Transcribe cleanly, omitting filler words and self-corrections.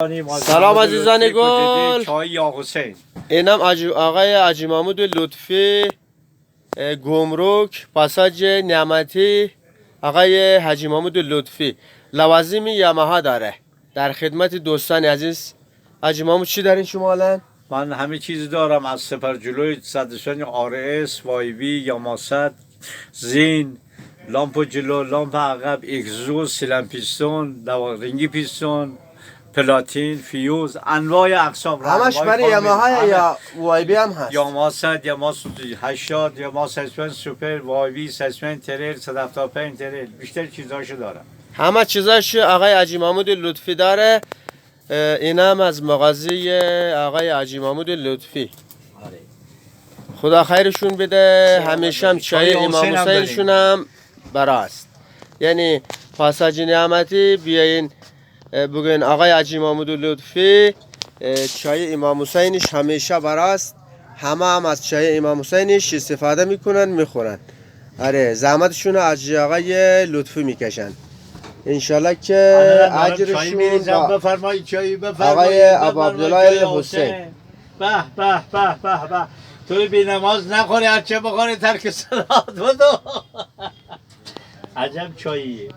سلام عزیزان گل. چای یا حسین. اینم آقای حاجی محمود لطفی گمرک پاساژ نعمتی. آقای حاجی محمود لطفی لوازم یاماها داره، در خدمت دوستان عزیز. حاجی محمود چی دارین شما الان؟ من همه چیز دارم، از سپر جلوی صدشان آرس، وایوی، یاماست، زین، لامپ جلو، لامپ عقب، اگزوز، سیلن پیستون، رینگی پیستون، پلاتین، فیوز، انواع اقسام. همش برای یاماها یا وایبی هم هست؟ یاماست، یاماست 80، یاماست سسپن سوپر، وایوی، سسپن تریل، 175 تریل، بیشتر چیزاشو دارم. همه چیزاش آقای حاجی محمود لطفی داره. اینم از مغازه آقای حاجی محمود لطفی. خدا خیرشون بده. همیشه هم چای امام حسینشون هم براست. یعنی پاساژ نعمتی بیاین بگوین آقای حاجی محمود لطفی چای امام حسینش همیشه براست. هم از چای امام حسینش استفاده میکنن میخورن. آره زحمتشون از آقای لطفی میکشن. انشالله که اجرشون بفرمایید چایی بفرمایید. آقای عبدالله حسین. به به به به به. توی بی نماز نخوری، هرچه بخوری ترک صلات بدو. عجب چاییه.